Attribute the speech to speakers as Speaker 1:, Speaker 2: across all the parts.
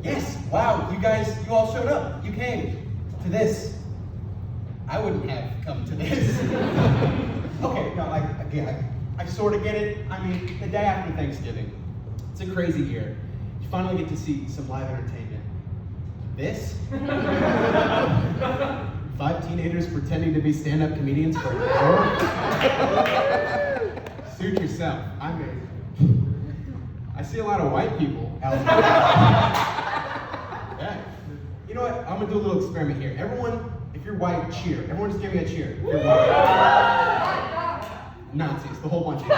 Speaker 1: Yes, wow, you all showed up. You came to this. I wouldn't have come to this. Okay, no, I sort of get it. I mean, the day after Thanksgiving, it's a crazy year. You finally get to see some live entertainment. This? 5 teenagers pretending to be stand-up comedians for an hour? Suit yourself. I see a lot of white people out there. Yeah. You know what? I'm gonna do a little experiment here. Everyone, if you're white, cheer. Everyone just give me a cheer. If you're white. Nazis, the whole bunch of you.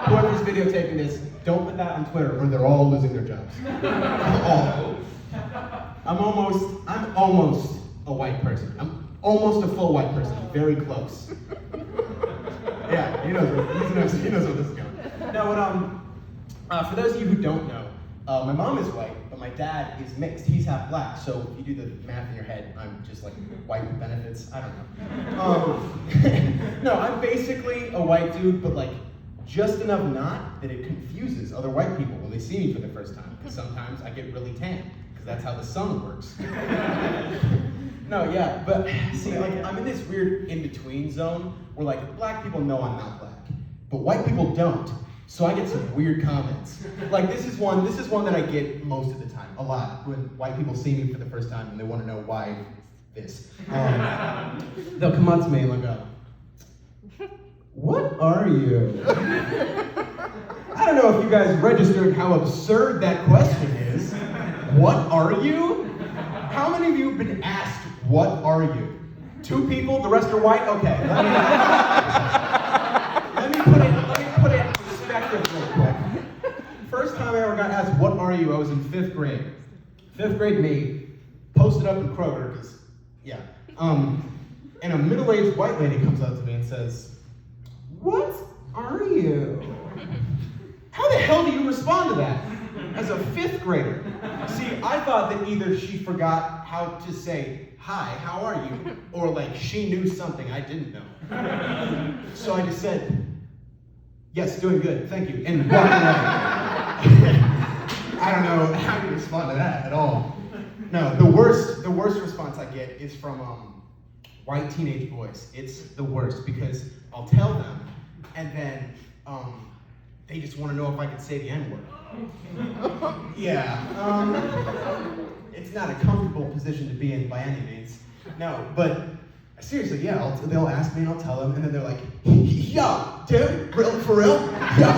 Speaker 1: Whoever's videotaping this, don't put that on Twitter or they're all losing their jobs. All. I'm almost a white person. I'm almost a full white person. I'm very close. Yeah, he knows where this is going. No, but for those of you who don't know, my mom is white, but my dad is mixed. He's half black, so if you do the math in your head, I'm just like white with benefits. I don't know. No, I'm basically a white dude, but like just enough not that it confuses other white people when they see me for the first time. Because sometimes I get really tan, because that's how the sun works. No, yeah, but see, like I'm in this weird in-between zone where like black people know I'm not black, but white people don't. So I get some weird comments. Like this is one that I get most of the time, a lot, when white people see me for the first time and they want to know why this. They'll come up to me and they'll go, "What are you?" I don't know if you guys registered how absurd that question is. What are you? How many of you have been asked, what are you? 2 people, the rest are white? Okay, let me put it in perspective real quick. First time I ever got asked, what are you? I was in 5th grade. 5th grade me, posted up in Kroger, because, yeah. And a middle-aged white lady comes up to me and says, "What are you?" How the hell do you respond to that as a 5th grader? See, I thought that either she forgot how to say, "Hi, how are you?" or like she knew something I didn't know. So I just said, "Yes, doing good, thank you," and walked away. I don't know how to respond to that at all. No, the worst response I get is from white teenage boys. It's the worst because I'll tell them, and then they just want to know if I can say the N-word. Yeah, it's not a comfortable position to be in by any means. No, but seriously, yeah, they'll ask me and I'll tell them, and then they're like, "Yo, dude, for real? Yo,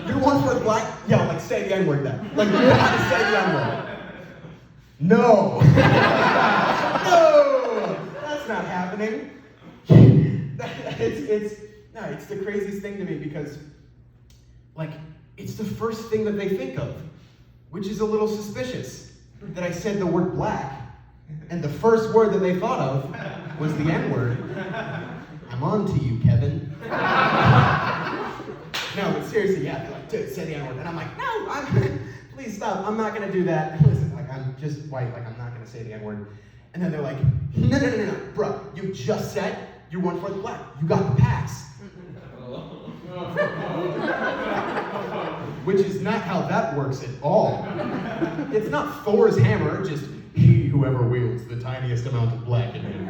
Speaker 1: you're one for the black? Yo, like say the N-word then. Like, you gotta say the N-word." No. No, that's not happening. It's the craziest thing to me because, like, it's the first thing that they think of, which is a little suspicious, that I said the word black, and the first word that they thought of was the N-word. I'm on to you, Kevin. No, but seriously, yeah, they're like, "Dude, say the N-word," and I'm like, "No, please stop, I'm not gonna do that. Listen, like, I'm just white, like, I'm not gonna say the N-word." And then they're like, no, bro, you just said you're one for the black. You got the pass. Which is not how that works at all. It's not Thor's hammer, just he whoever wields the tiniest amount of black in him.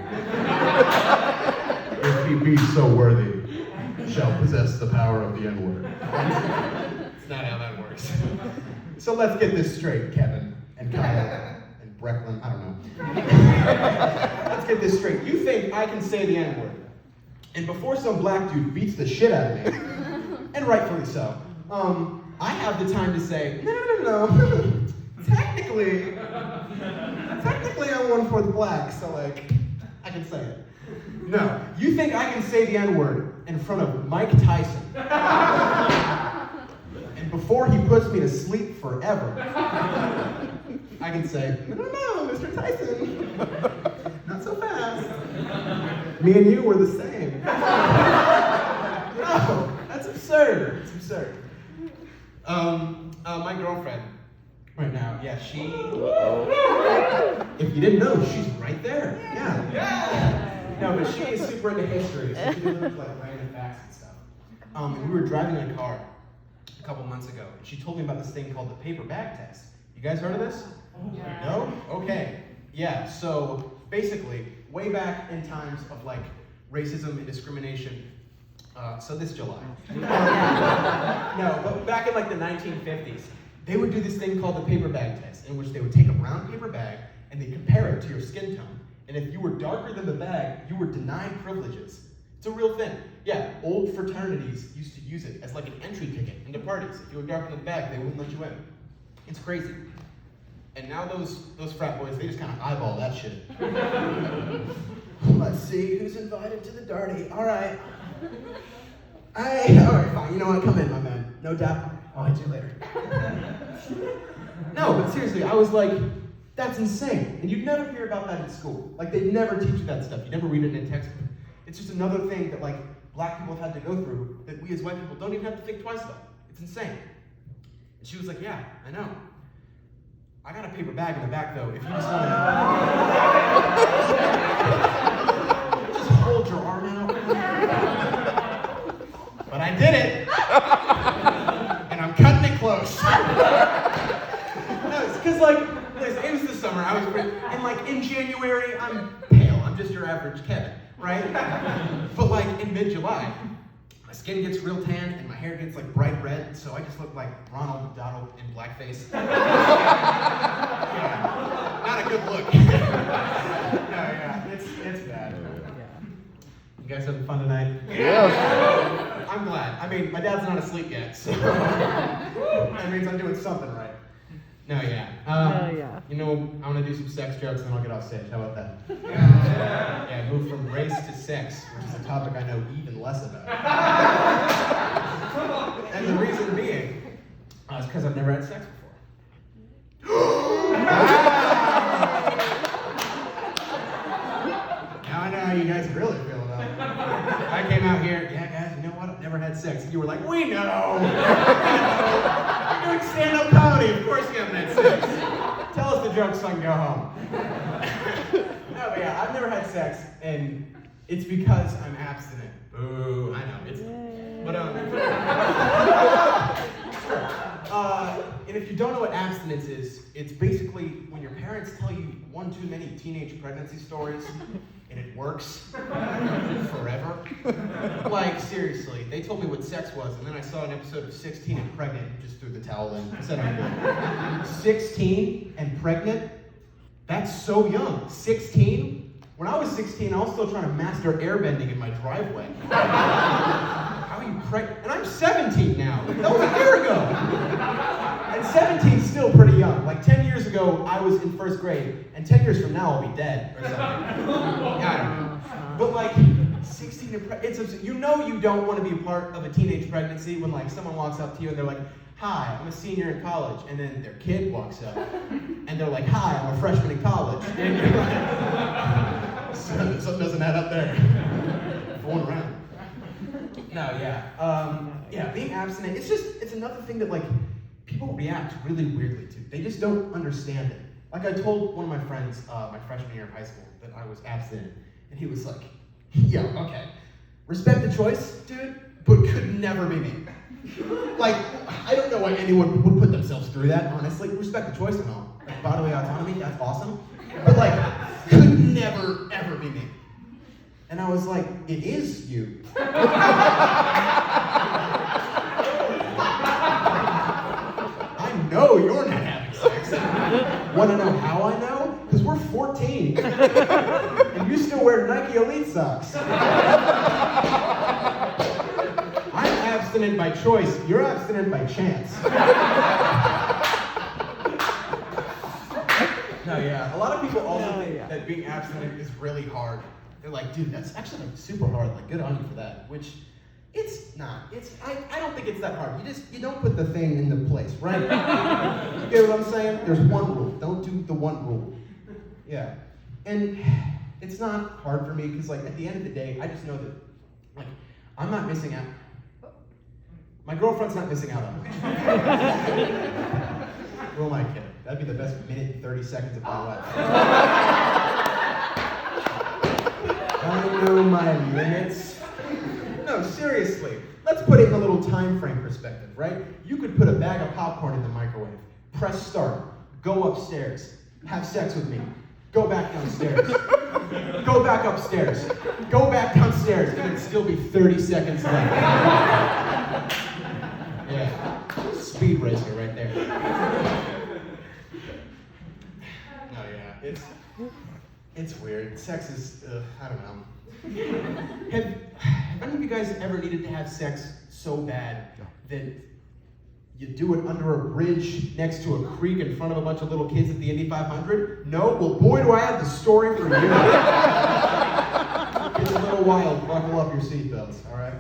Speaker 1: If he be so worthy, shall possess the power of the N-word. It's not how that works. So let's get this straight, Kevin and Kyle and Brecklin, I don't know. Let's get this straight. You think I can say the N-word, and before some black dude beats the shit out of me, and rightfully so, I have the time to say, no. Technically, I'm 1/4 black, so like, I can say it. No, you think I can say the N-word in front of Mike Tyson, and before he puts me to sleep forever, I can say, no, Mr. Tyson, not so fast. Me and you were the same. No, that's absurd. It's absurd. My girlfriend right now, yeah, she, if you didn't know, she's right there. Yeah. No, but she is super into history, so she doesn't like random facts and stuff. And we were driving in a car, a couple months ago. And she told me about this thing called the Paperback Test. You guys heard of this?
Speaker 2: Yeah.
Speaker 1: No? Okay. Yeah, so basically, way back in times of like racism and discrimination, so this July. No, but back in like the 1950s, they would do this thing called the Paperback Test, in which they would take a brown paper bag and they compare it to your skin tone. And if you were darker than the bag, you were denied privileges. It's a real thing. Yeah, old fraternities used to use it as like an entry ticket into parties. If you were darker than the bag, they wouldn't let you in. It's crazy. And now those frat boys, they just kind of eyeball that shit. Let's see who's invited to the darty. All right. All right, fine. You know what? Come in, my man. No doubt. I'll hit you later. No, but seriously, I was like, that's insane. And you'd never hear about that in school. Like, they'd never teach you that stuff. You never read it in a textbook. It's just another thing that, like, black people have had to go through that we as white people don't even have to think twice about. It's insane. And she was like, yeah, I know. I got a paper bag in the back, though, if you just want to... just hold your arm out. But I did it. And I'm cutting it close. No, it's because, like, it was the summer. I was, and like in January, I'm pale. I'm just your average Kevin, right? But like in mid-July, my skin gets real tan and my hair gets like bright red, so I just look like Ronald McDonald in blackface. Yeah, not a good look. No, yeah, it's bad. You guys having fun tonight?
Speaker 3: Yeah.
Speaker 1: I'm glad. I mean, my dad's not asleep yet, so that means I'm doing something right. No, yeah.
Speaker 2: Yeah.
Speaker 1: You know, I'm gonna do some sex jokes and then I'll get off stage. How about that? Yeah, move from race to sex, which is a topic I know even less about. And the reason being is because I've never had sex before. Now I know how you guys really feel about it. I came out here, yeah, guys, you know what? I've never had sex. And you were like, we know. You're doing stand-up comedy. Of course you haven't had sex. Tell us the jokes so I can go home. No, but yeah, I've never had sex, and it's because I'm abstinent. Boo, I know. It's, but and if you don't know what abstinence is, it's basically when your parents tell you one too many teenage pregnancy stories, and it works forever. Like, seriously, they told me what sex was, and then I saw an episode of 16 and Pregnant, and just threw the towel in and said I'm good. 16 and pregnant? That's so young. 16? When I was 16, I was still trying to master airbending in my driveway. How are you pregnant? And I'm 17 now. That was a year ago. And 17 is still pretty young. Like 10 years ago, I was in first grade, and 10 years from now, I'll be dead or something. Yeah, I don't know. But like 16 and pregnant, you know you don't want to be a part of a teenage pregnancy when like someone walks up to you and they're like, hi, I'm a senior in college, and then their kid walks up, and they're like, hi, I'm a freshman in college. And you're like, something doesn't add up there. Going around. No, yeah. Yeah, being abstinent, it's another thing that like, people react really weirdly to. They just don't understand it. Like I told one of my friends, my freshman year of high school, that I was abstinent, and he was like, yeah, okay. Respect the choice, dude, but could never be me. Like, I don't know why anyone would put themselves through that, honestly. Respect the choice and all. Like, bodily autonomy, that's awesome. But like, could never, ever be me. And I was like, it is you. I know you're not having sex. Want to know how I know? Because we're 14. And you still wear Nike Elite socks. I'm abstinent by choice. You're abstinent by chance. No, yeah. A lot of people also think that being abstinent is really hard. They're like, dude, that's actually like super hard. Like, good on you for that. Which, it's not. I don't think it's that hard. You don't put the thing in the place, right? You get what I'm saying? There's one rule. Don't do the one rule. Yeah. And it's not hard for me because, like, at the end of the day, I just know that, like, I'm not missing out. My girlfriend's not missing out on me. Who am I kidding? That'd be the best minute and 30 seconds of my life. I know my limits. No, seriously. let's put it in a little time frame perspective, right? You could put a bag of popcorn in the microwave, press start, go upstairs, have sex with me, go back downstairs, go back upstairs, go back downstairs, and it'd still be 30 seconds left. Yeah, speed racer right there. No, yeah, it's weird. Sex is, I don't know. Have any of you guys ever needed to have sex so bad that you do it under a bridge next to a creek in front of a bunch of little kids at the Indy 500? No? Well, boy, do I have the story for you. It's a little wild. Buckle up your seatbelts, all right?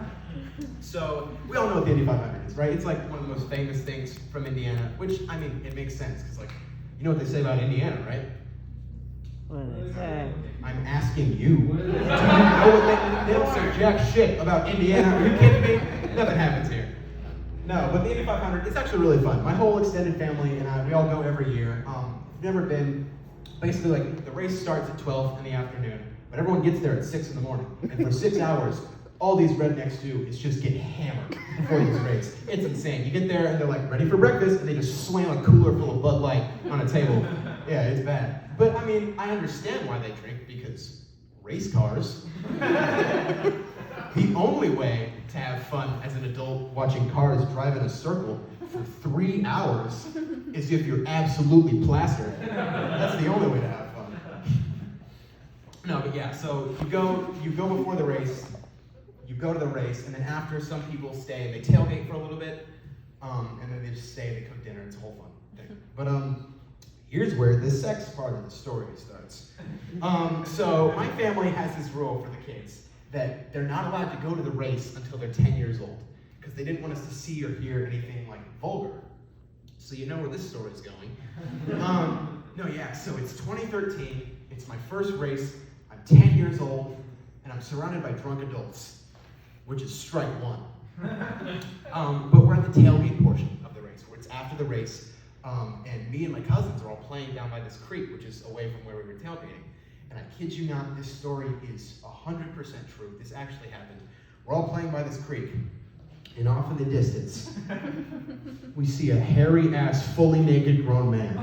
Speaker 1: So, we all know what the Indy 500 is, right? It's like one of the most famous things from Indiana, which, I mean, it makes sense, because, like, you know what they say about Indiana, right?
Speaker 2: What did they say?
Speaker 1: I'm asking you. Do you know what they don't say jack shit about Indiana? Are you kidding me? Nothing happens here. No, but the Indy 500, it's actually really fun. My whole extended family and I, we all go every year. If you've never been, basically like the race starts at 12 in the afternoon, but everyone gets there at 6 in the morning. And for 6 hours, all these rednecks do is just get hammered before this race. It's insane. You get there and they're like, ready for breakfast, and they just slam a cooler full of Bud Light on a table. Yeah, it's bad. But I mean, I understand why they drink, because race cars. The only way to have fun as an adult watching cars drive in a circle for 3 hours is if you're absolutely plastered. That's the only way to have fun. No, but yeah, so you go before the race, you go to the race, and then after, some people stay and they tailgate for a little bit, and then they just stay and they cook dinner. It's a whole fun thing. But here's where the sex part of the story starts. So my family has this rule for the kids that they're not allowed to go to the race until they're 10 years old, because they didn't want us to see or hear anything like vulgar. So you know where this story is going. No, yeah, so it's 2013, it's my first race, I'm 10 years old, and I'm surrounded by drunk adults, which is strike one. But we're at the tailgate portion of the race, where it's after the race, and me and my cousins are all playing down by this creek, which is away from where we were tailgating. And I kid you not, this story is 100% true. This actually happened. We're all playing by this creek, and off in the distance, we see a hairy-ass, fully naked grown man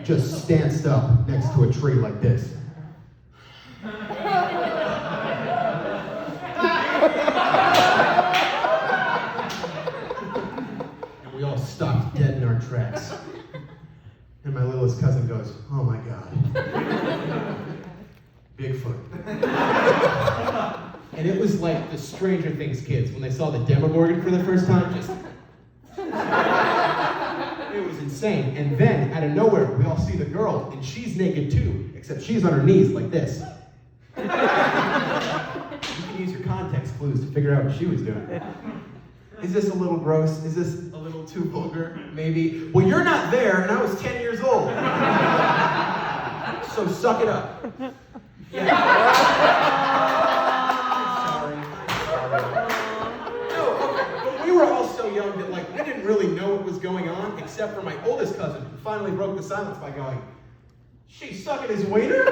Speaker 1: just stanced up next to a tree like this. And we all stopped dead in our tracks. And my littlest cousin goes, "Oh my God. Bigfoot." And it was like the Stranger Things kids when they saw the Demogorgon for the first time. Just it was insane. And then, out of nowhere, we all see the girl, and she's naked too, except she's on her knees like this. You can use your context clues to figure out what she was doing. Is this a little gross? Is this a little too vulgar? Maybe. Well, you're not there, and I was 10 years old. So suck it up. Yeah. I'm sorry. No, okay, but we were all so young that like we didn't really know what was going on, except for my oldest cousin, who finally broke the silence by going, "She's sucking his wiener?"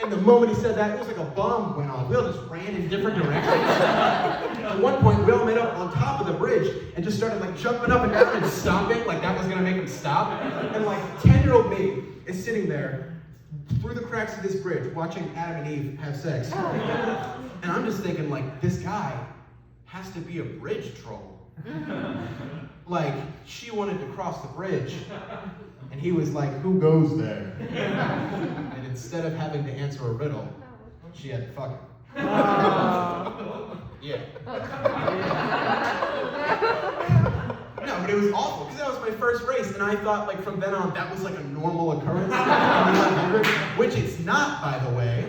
Speaker 1: And the moment he said that, it was like a bomb went off. We all just ran in different directions. At one point, we all met up on top of the bridge and just started like jumping up and down and stomping, like that was gonna make him stop. And like 10-year-old me is sitting there through the cracks of this bridge watching Adam and Eve have sex. And I'm just thinking like, this guy has to be a bridge troll. Like, she wanted to cross the bridge. And he was like, "Who goes there?" And instead of having to answer a riddle, she had to fuck him. Yeah. No, but it was awful, because that was my first race, and I thought, like, from then on, that was like a normal occurrence. Which it's not, by the way.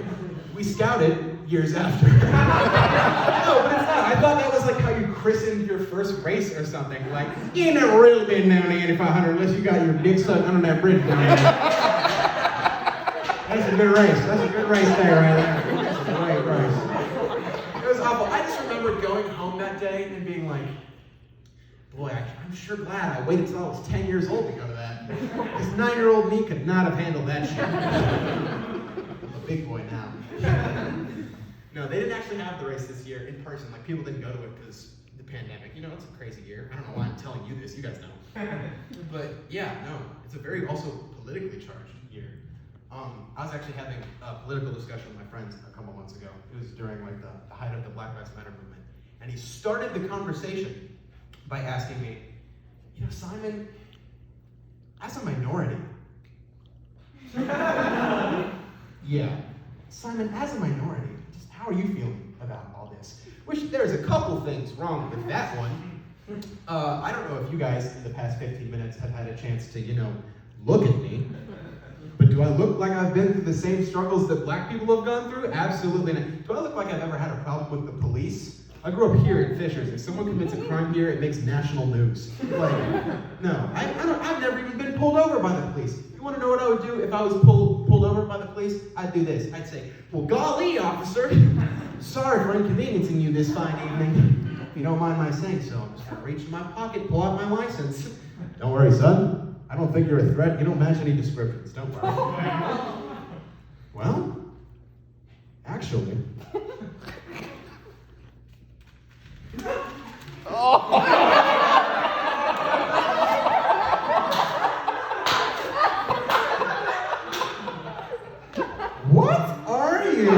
Speaker 1: We scouted years after. No, but it's not. I thought that was like how you christened your first race or something. Like, you ain't never really been down the Indy 500 unless you got your dick sucked under that bridge down there. That's a good race. That's a good race there, right there. That's a great race. It was awful. I just remember going home that day and being like, boy, I'm sure glad I waited till I was 10 years old to go to that. This 9-year-old me could not have handled that shit. I'm a big boy now. No, they didn't actually have the race this year in person. Like, people didn't go to it because the pandemic. You know, it's a crazy year. I don't know why I'm telling you this. You guys know. But yeah, no, it's a very also politically charged year. I was actually having a political discussion with my friends a couple months ago. It was during like the height of the Black Lives Matter movement. And he started the conversation by asking me, you know, Simon, as a minority. Yeah. Simon, as a minority, just how are you feeling about all this? Which there's a couple things wrong with that one. I don't know if you guys in the past 15 minutes have had a chance to, you know, look at me. But do I look like I've been through the same struggles that black people have gone through? Absolutely not. Do I look like I've ever had a problem with the police? I grew up here in Fishers. If someone commits a crime here, it makes national news. Like, no, I've never even been pulled over by the police. You want to know what I would do if I was pulled over by the police? I'd do this. I'd say, well, golly, officer, sorry for inconveniencing you this fine evening. If you don't mind my saying so, I'm just going to reach in my pocket, pull out my license. Don't worry, son. I don't think you're a threat. You don't match any descriptions. Don't worry. Well, actually... What are you?